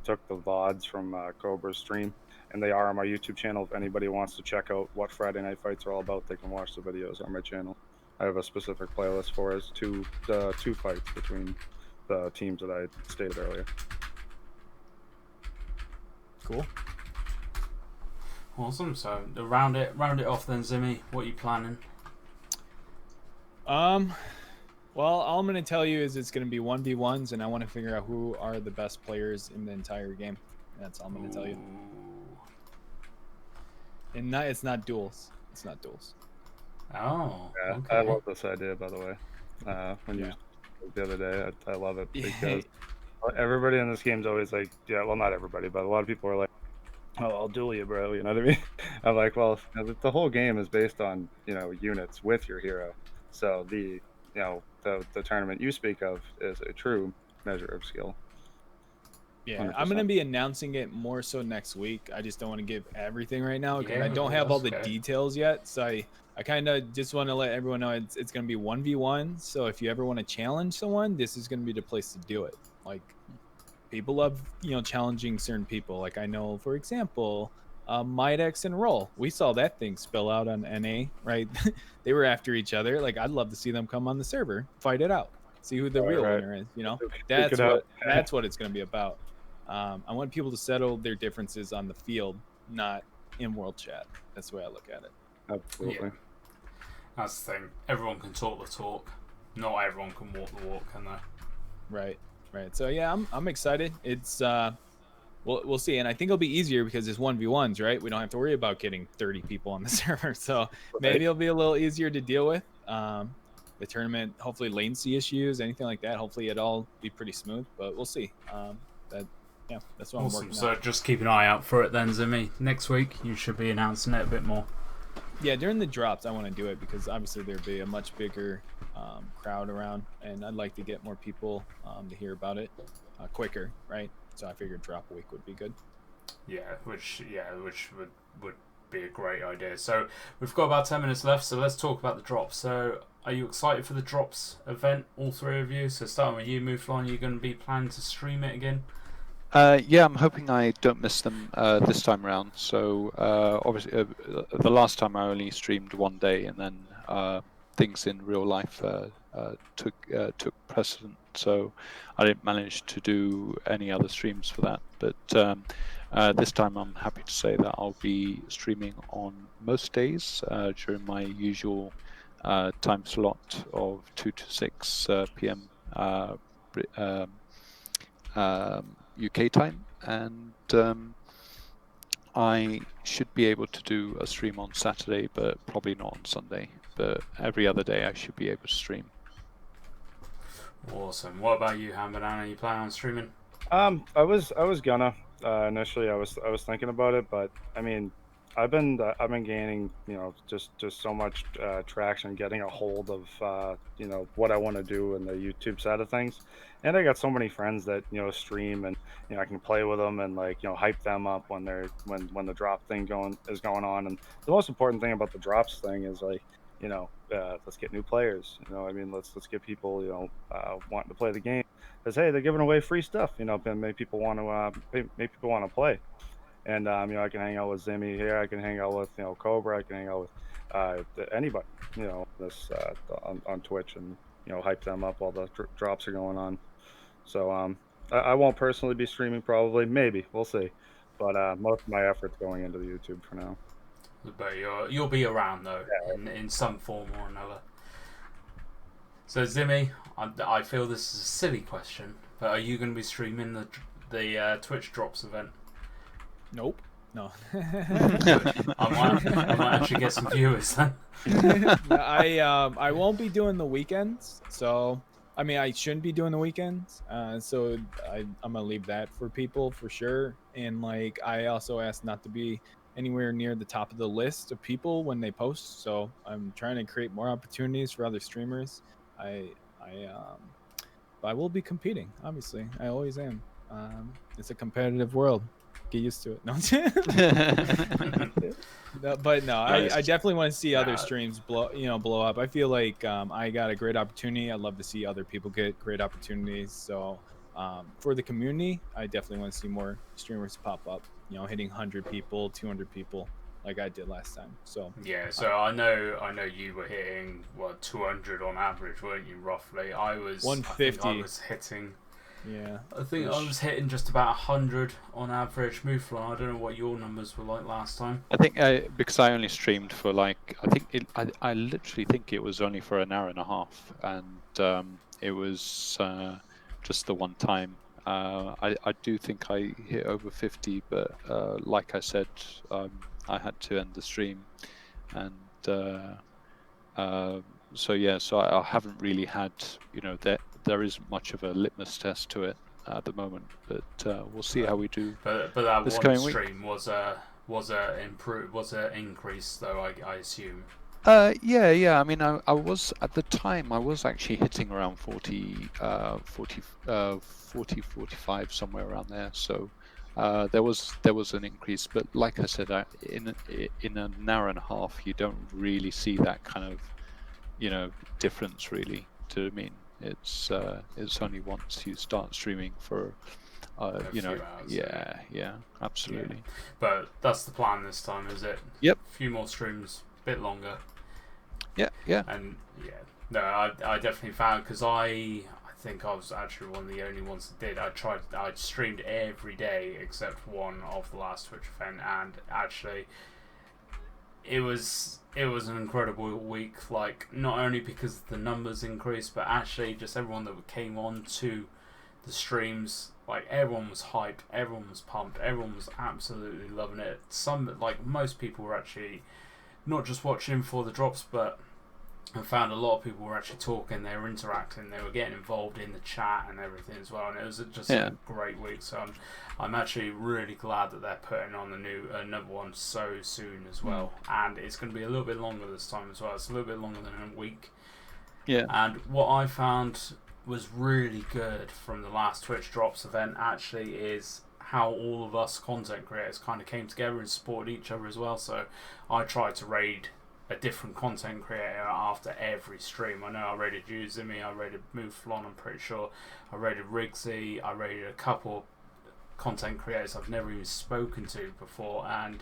took the VODs from Cobra's stream, and they are on my YouTube channel. If anybody wants to check out what Friday Night Fights are all about, they can watch the videos on my channel. I have a specific playlist for it. Two fights between the teams that I stated earlier. Cool. Awesome. So to round it off then, Zimmy, what are you planning? Well, all I'm going to tell you is it's going to be 1v1s, and I want to figure out who are the best players in the entire game. That's all I'm going to tell you. And it's not duels. It's not duels. Oh, yeah, okay. I love this idea, by the way. You the other day, I love it because everybody in this game's always like, well, not everybody, but a lot of people are like, oh, I'll duel you, bro. You know what I mean? I'm like, well, the whole game is based on units with your hero. So the tournament you speak of is a true measure of skill. Yeah, 100%. I'm going to be announcing it more so next week. I just don't want to give everything right now because I don't have all the details yet. So I kind of just want to let everyone know it's going to be 1v1. So if you ever want to challenge someone, this is going to be the place to do it. Like, people love, challenging certain people. Like, I know, for example, Midex and Roll. We saw that thing spill out on NA, right? They were after each other. Like, I'd love to see them come on the server, fight it out, see who the real winner is. That's what it's going to be about. I want people to settle their differences on the field, not in world chat. That's the way I look at it. Absolutely. Yeah. That's the thing. Everyone can talk the talk. Not everyone can walk the walk, can they? Right. So yeah, I'm excited. It's we'll see, and I think it'll be easier because it's 1v1s, right? We don't have to worry about getting 30 people on the server, so maybe it'll be a little easier to deal with. The tournament, hopefully latency issues, anything like that, hopefully it'll all be pretty smooth, but we'll see. That's what I'm working on. So just keep an eye out for it then, Zimmy. Next week you should be announcing it a bit more. Yeah, during the drops I want to do it because obviously there'll be a much bigger crowd around, and I'd like to get more people to hear about it quicker, right? So I figured drop week would be good. Yeah, which would be a great idea. So we've got about 10 minutes left, so let's talk about the drops. So are you excited for the drops event, all three of you? So starting with you, Mouflon, you're going to be planning to stream it again? Yeah, I'm hoping I don't miss them this time around. So obviously, the last time I only streamed one day, and then things in real life took precedent. So I didn't manage to do any other streams for that. But this time, I'm happy to say that I'll be streaming on most days during my usual time slot of 2 to 6 p.m. UK time, and I should be able to do a stream on Saturday, but probably not on Sunday. But every other day I should be able to stream. Awesome. What about you, HandbanananPVP? Are you planning on streaming? I was gonna. Initially, I was thinking about it, but I mean, I've been gaining, you know, just so much traction, getting a hold of you know, what I want to do in the YouTube side of things, and I got so many friends that, you know, stream, and you know, I can play with them and, like, you know, hype them up when they're when the drop thing going on. And the most important thing about the drops thing is, like, you know, let's get new players. You know, I mean, let's get people, you know, wanting to play the game, because hey, they're giving away free stuff. You know, and make people want to make people want to play. And you know, I can hang out with Zimmy here. I can hang out with, you know, Cobra. I can hang out with anybody. You know, this on Twitch, and you know, hype them up while the drops are going on. So I won't personally be streaming, probably, maybe we'll see. But most of my efforts going into the YouTube for now. But you'll be around though, in some form or another. So Zimmy, I feel this is a silly question, but are you going to be streaming the Twitch Drops event? Nope. No. I might actually get some viewers then. I won't be doing the weekends, so I mean I shouldn't be doing the weekends. So I'm gonna leave that for people for sure. And like I also asked not to be anywhere near the top of the list of people when they post. So I'm trying to create more opportunities for other streamers. I will be competing. Obviously, I always am. It's a competitive world. Get used to it. No, no, but no, I definitely want to see other streams blow up. I feel like I got a great opportunity. I'd love to see other people get great opportunities. So for the community, I definitely want to see more streamers pop up. You know, hitting 100 people, 200 people, like I did last time. So yeah, so I know you were hitting 200 on average, weren't you? Roughly, I was 150. I was hitting. Yeah, I think I was hitting just about 100 on average. Mouflon, I don't know what your numbers were like last time. I think because I only streamed for like I literally think it was only for an hour and a half, and it was just the one time. I do think I hit over 50, but like I said, I had to end the stream, and so yeah, so I haven't really had, you know, there isn't much of a litmus test to it at the moment, but we'll see how we do. But that this one week. stream was a increase though, I assume. Yeah. I mean, I was at the time I was actually hitting around 40, 45 somewhere around there. So there was an increase, but like I said, in an hour and a half, you don't really see that kind of, you know, difference really. I mean, it's only once you start streaming for you know, hours, yeah, absolutely. Yeah. But that's the plan this time, is it? Yep. A few more streams, a bit longer. Yeah. And yeah, no, I definitely found, because I think I was actually one of the only ones that did. I streamed every day except one of the last Twitch event, and actually it was an incredible week. Like, not only because the numbers increased, but actually just everyone that came on to the streams, like, everyone was hyped, everyone was pumped, everyone was absolutely loving it. Most people were actually not just watching for the drops, but I found a lot of people were actually talking, they were interacting, they were getting involved in the chat and everything as well, and it was just a great week. So I'm actually really glad that they're putting on another one so soon as well, and it's going to be a little bit longer this time as well. It's a little bit longer than a week. Yeah. And what I found was really good from the last Twitch Drops event actually is how all of us content creators kind of came together and supported each other as well. So I tried to raid a different content creator after every stream. I know I raided you, Zimmy, I raided Mouflon, I'm pretty sure. I raided Rigsy, I raided a couple content creators I've never even spoken to before, and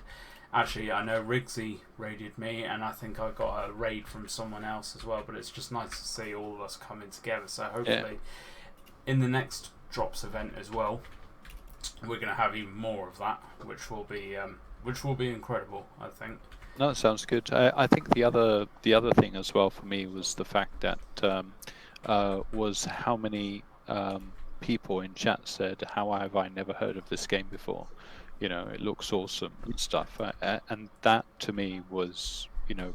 actually I know Rigsy raided me, and I think I got a raid from someone else as well, but it's just nice to see all of us coming together. So hopefully in the next Drops event as well, we're going to have even more of that, which will be incredible, I think. No, it sounds good. I think the other thing as well for me was the fact that was how many people in chat said, "How have I never heard of this game before? You know, it looks awesome and stuff." And that to me was, you know,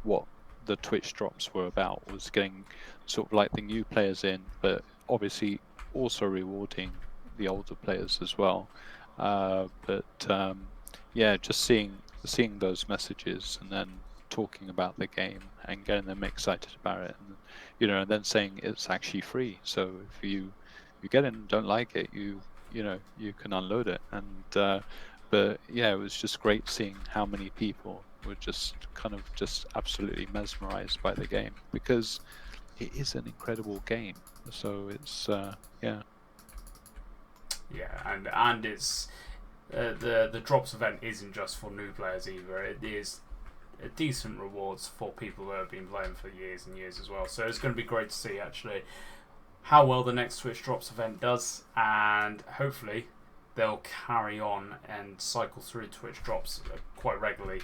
what the Twitch Drops were about, was getting sort of like the new players in, but obviously also rewarding the older players as well. Yeah, just seeing those messages and then talking about the game and getting them excited about it, and and then saying it's actually free. So if you get it and don't like it, you can unload it. And but yeah, it was just great seeing how many people were just kind of just absolutely mesmerized by the game, because it is an incredible game. So it's yeah. Yeah, and it's the drops event isn't just for new players either. It is a decent rewards for people that have been playing for years and years as well. So it's going to be great to see actually how well the next Twitch drops event does, and hopefully they'll carry on and cycle through Twitch drops quite regularly,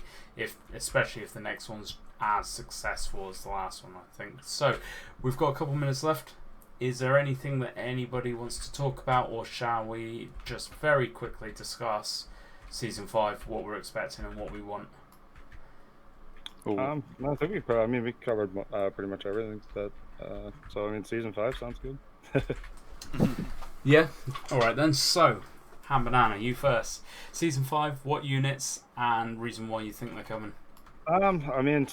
especially if the next one's as successful as the last one, I think. So we've got a couple minutes left. Is there anything that anybody wants to talk about, or shall we just very quickly discuss Season 5, what we're expecting and what we want? Ooh. No, I think we covered pretty much everything. So I mean, Season 5 sounds good. Yeah? Alright then, so, Ham Banana, you first. Season 5, what units and reason why you think they're coming? I mean,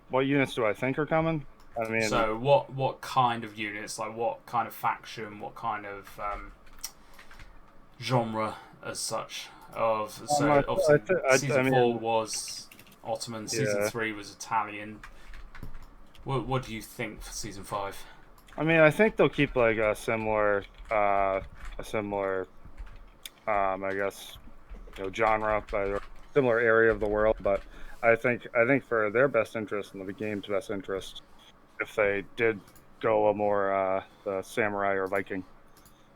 what units do I think are coming? I mean, So, what kind of units, like what kind of faction, what kind of genre as such? Obviously, Season 4 was Ottoman, Season 3 was Italian. What do you think for Season 5? I mean, I think they'll keep like a similar, I guess, genre, or similar area of the world. But I think for their best interest and the game's best interest, if they did go a more the samurai or Viking,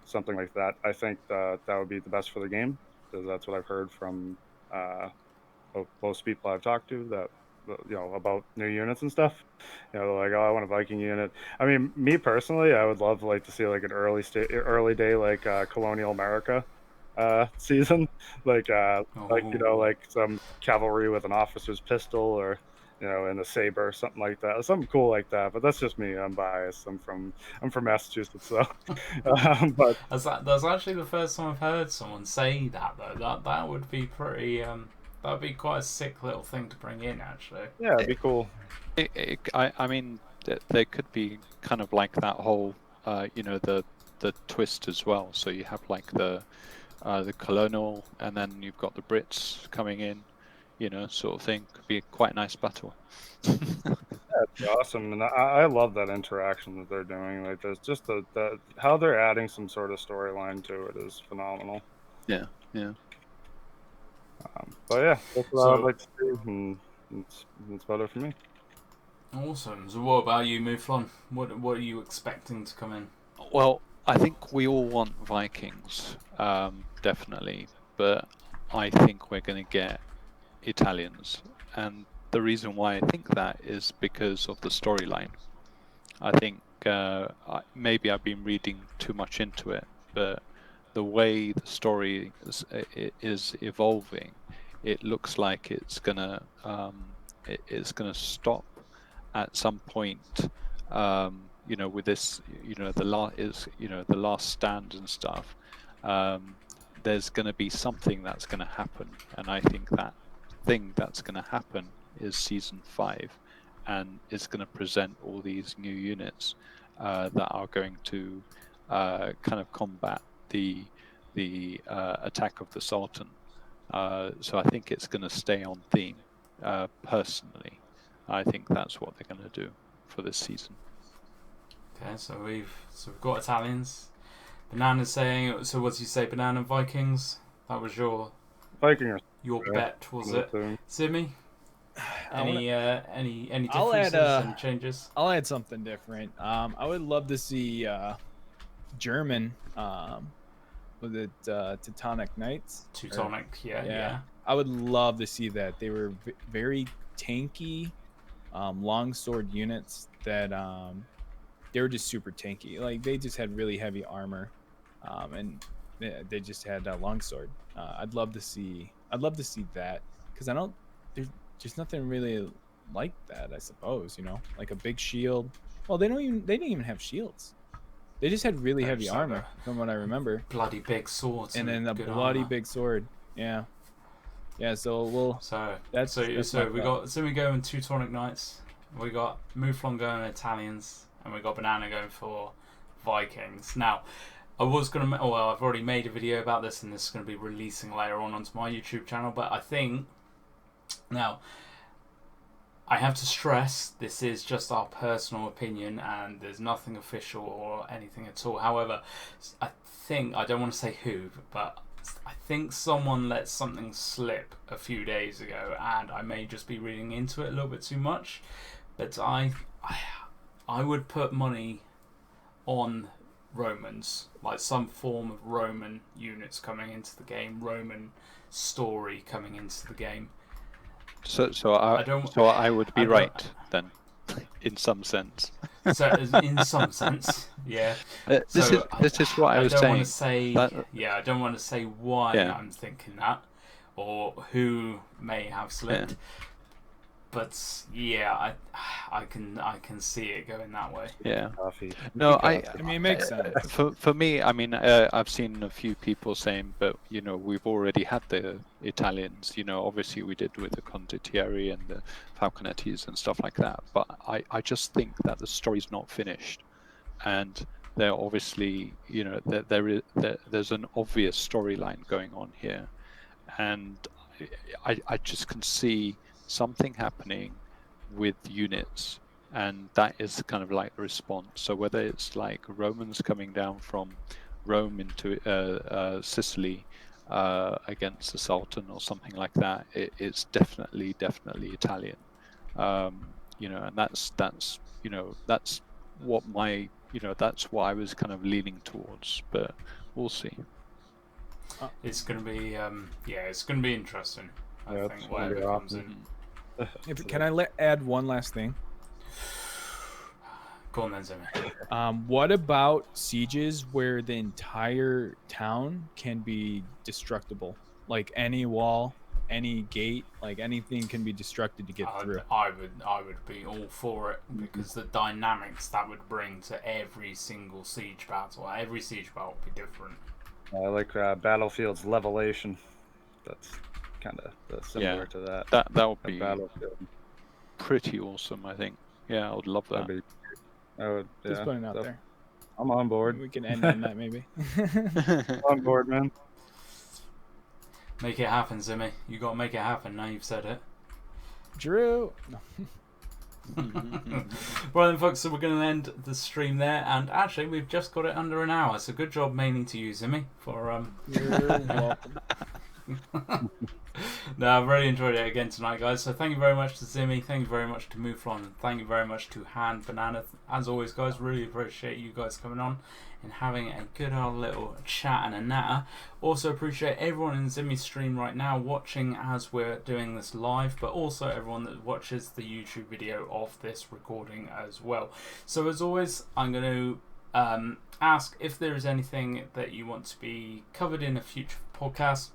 something like that, I think that would be the best for the game, because that's what I've heard from most people I've talked to, that about new units and stuff. Like, oh, I want a Viking unit. I mean, me personally, I would love to see like an early day like colonial America season, like like some cavalry with an officer's pistol, or and a saber or something like that, something cool like that. But that's just me. I'm biased. I'm from Massachusetts, so but That's actually the first time I've heard someone say that though. That would be pretty. That'd be quite a sick little thing to bring in, actually. yeah, it'd be cool. I mean, there could be kind of like that whole, the twist as well. So you have like the colonial, and then you've got the Brits coming in, sort of thing. Could be quite a nice battle. That's awesome, and I love that interaction that they're doing. Like, there's just the how they're adding some sort of storyline to it is phenomenal. Yeah, yeah. But yeah, that's what I would like to see, and it's better for me. Awesome. So, what about you, Mouflon? What are you expecting to come in? Well, I think we all want Vikings, definitely, but I think we're going to get Italians, and the reason why I think that is because of the storyline. I think maybe I've been reading too much into it, but the way the story is evolving, it looks like it's gonna stop at some point. With this, the last stand and stuff. There's going to be something that's going to happen, and I think that thing that's going to happen is Season 5, and it's going to present all these new units that are going to kind of combat the attack of the Sultan. So I think it's going to stay on theme. Personally, I think that's what they're going to do for this season. Okay, so we've got Italians. Banana's saying. So what did you say? Banana Vikings. That was your Vikings. Your bet, was it? Zimmy? Any differences? Any changes? I'll add something different. I would love to see German. Was it Teutonic Knights? Teutonic, yeah. I would love to see that. They were very tanky, longsword units that they were just super tanky. Like, they just had really heavy armor, and they just had a longsword. I'd love to see that, because there's just nothing really like that, I suppose. Like a big shield. Well, they didn't even have shields. They just had really They're heavy just armor, like from what I remember, bloody big swords and then a good bloody armor. big sword. Yeah, yeah. So we'll. So That's so my we thought. got Zimmy going 2 Tonic Knights, we got Mouflon going Italians, and we got Banana going for Vikings. Now, I was gonna, well, I've already made a video about this, and this is gonna be releasing later on onto my YouTube channel. But I think now I have to stress this is just our personal opinion, and there's nothing official or anything at all. However, I think, I don't want to say who, but I think someone let something slip a few days ago, and I may just be reading into it a little bit too much. But I would put money on Romans, like some form of Roman units coming into the game, Roman story coming into the game. So I don't. I would be I don't- right then, in some sense. So in some sense, yeah. This So is what I was don't want saying. to say, yeah, I don't want to say why Yeah. I'm thinking that, or who may have slipped. Yeah. But yeah, I can see it going that way. Yeah. Coffee. No, I mean, it makes sense. For me, I mean, I've seen a few people saying, but we've already had the Italians. Obviously we did with the condottieri and the falconettis and stuff like that. But I just think that the story's not finished, and they're obviously, there's an obvious storyline going on here, and I just can see something happening with units, and that is kind of like the response. So whether it's like Romans coming down from Rome into Sicily against the Sultan or something like that, it's definitely Italian. And that's what that's what I was kind of leaning towards, but we'll see. It's gonna be it's gonna be interesting. I Yeah, think it's gonna whatever be comes awesome. in. Can I add one last thing? Go on then, Zimmy. What about sieges where the entire town can be destructible? Like any wall, any gate, like anything can be destructed to get through. I would be all for it, because the dynamics that would bring to every single siege battle. Every siege battle would be different. I like Battlefield's levelation. That's kind of similar to that. That would be Battlefield. pretty awesome, I think. Yeah, I would love that. Just putting it out there. I'm on board. We can end on that maybe. On board, man. Make it happen, Zimmy. You got to make it happen. Now you've said it. Drew. No. Right then, folks, so we're going to end the stream there, and actually we've just got it under an hour, so good job mainly to you, Zimmy, for You're welcome. No, I've really enjoyed it again tonight, guys. So thank you very much to Zimmy, thank you very much to Mouflon, and thank you very much to HandbananA. As always, guys, really appreciate you guys coming on and having a good old little chat and a natter. Also appreciate everyone in Zimmy's stream right now watching as we're doing this live, but also everyone that watches the YouTube video of this recording as well. So as always, I'm going to ask if there is anything that you want to be covered in a future podcast.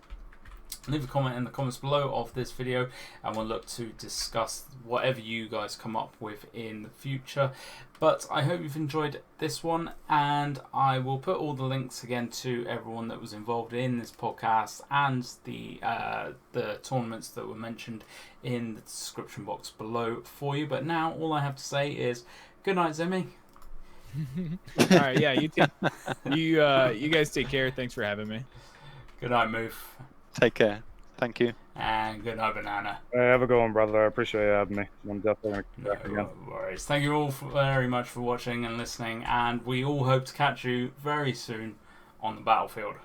Leave a comment in the comments below of this video, and we'll look to discuss whatever you guys come up with in the future. But I hope you've enjoyed this one, and I will put all the links again to everyone that was involved in this podcast and the tournaments that were mentioned in the description box below for you. But now all I have to say is good night, Zimmy. All right, yeah, you guys take care. Thanks for having me. Good night, Moof. Take care. Thank you. And good night, Banana. Hey, have a good one, brother. I appreciate you having me. I'm definitely going to come back again. No worries. Thank you all very much for watching and listening, and we all hope to catch you very soon on the battlefield.